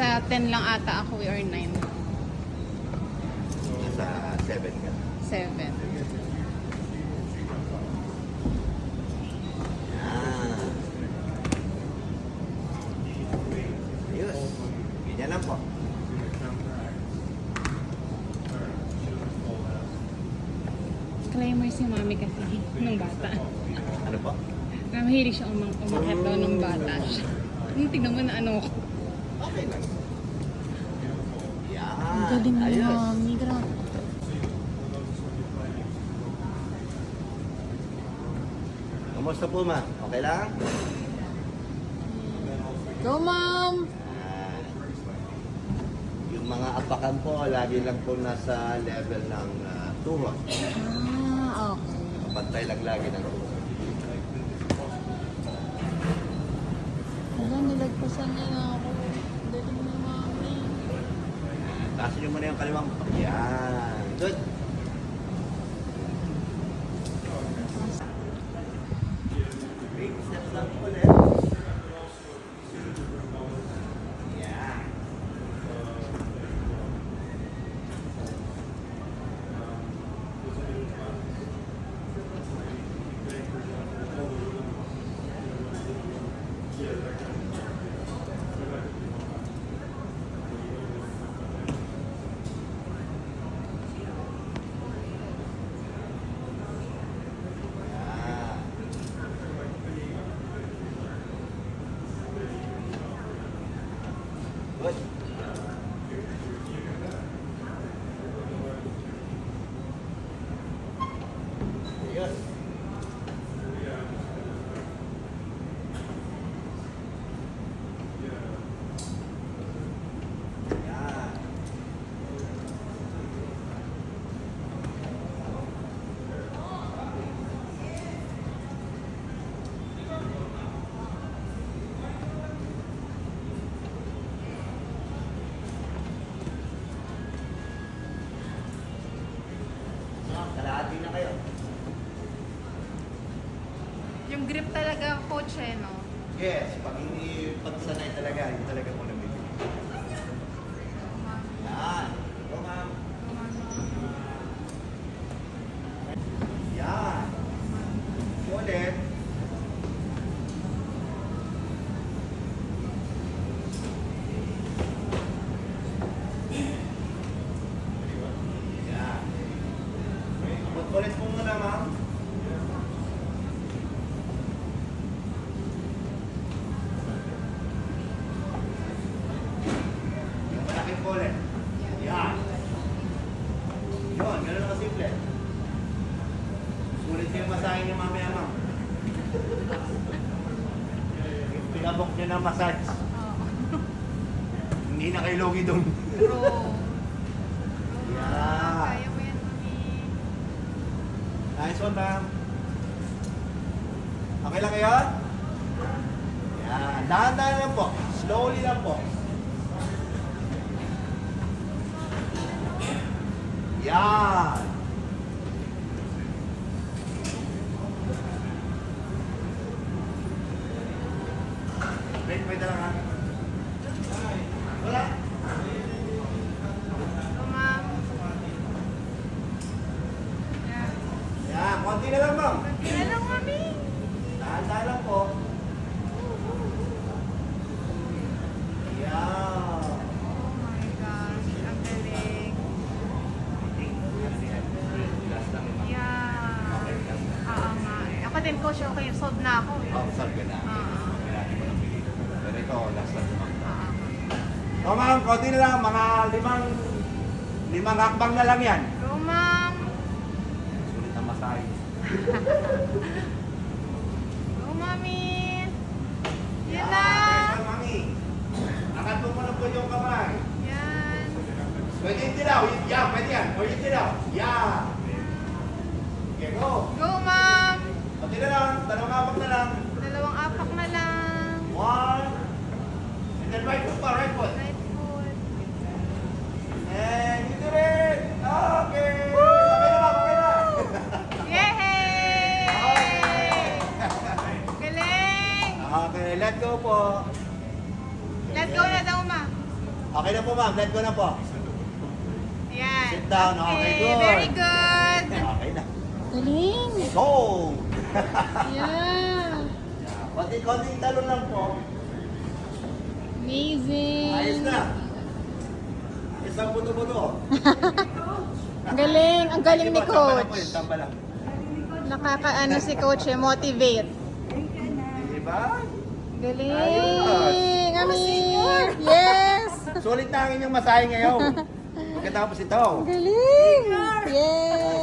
Nasa 10 lang ata ako or 9. Nasa 7 ka. 7. Yan. Ayos. Ganyan lang po. Climber si mami kasi nung bata. Ano po? Mahilig siya umakyat daw nung bata siya. Tignan mo na ano ko. Okay lang. Yan. Ang galing ni Ayos. mami. Grabe. Kamusta po, ma? Okay lang? Go, mom! Yan. Yung mga apakan po, lagi lang po nasa level ng tuhod. Ah, okay. Pantay lang lagi ng tuhod. Wala, nilagpasan niya na ako. Galing ni mami. Taasin nyo muna yung kaliwang. Yan. Good. Big steps lang po ulit. Yan. Yan. Good. Ayos. Yan. Kalahati na kayo. Yung grip talaga, coach eh, no? Yes, pag hindi pagsanay talaga, hindi talaga mo nabibig. Yan. Go, ma'am. Yan. Ulit. Yan. Ulit mo muna, ma'am. Yung malaking ulit. Yan. Yun, ganun lang kasimple. Sulit yung masahin niyo mamaya, ma'am. Pinabok niyo ng massage. Hindi na kayo logi doon. Bro. Yeah. Kaya mo yan, mami. Nice one, ma'am. Okay lang kayo? Yan. Dahan-dahan lang po. Slowly lang po. Yan. Wait lang ha. Wala. Go, ma'am. Yan. Yan. Konti na lang, ma'am. Kaya lang, mami. Dahan-dahan lang po. Yan. Oh my gosh. Ang galing. Yeah. Oo nga eh. Ako din, coach, okay. Solved na ako eh. Oh, solve ka na. Pero ito, last na naman. O ma'am, konti na lang. Mga limang hakbang na lang yan. Go, ma'am. Sulit ang masahe. Go, mami. Yan Yan. na. Next one, mami. Angat mo muna po yung kamay. Yan. Pwede yung dilaw. Yan, pwede yan. O yung dilaw. Yan. Okay, go. Go, ma'am. Konti na lang. Dalawang hakbang na lang. Dalawang apak na lang. One. And then right foot pa, right foot. Right foot. And you did it. Okay. Okay na, okay na. Yay! Okay. Galing! Okay, let go po. Let go na daw, ma. Okay na po ma'am, let go na po. Ayan. Sit down, okay, good. Very good. Okay na. Galing. Go! Yeah. Konting talon lang po. Amazing. Ayos na. Isang buto-buto. Ang galing. Ang galing ni Coach. Tamba lang. Nakakaano si Coach eh, motivate. Diba? Galing. Ayos. Amin. Yes. Sulit na ang inyong masahe ngayon. Pagkatapos ito. Galing. Yes.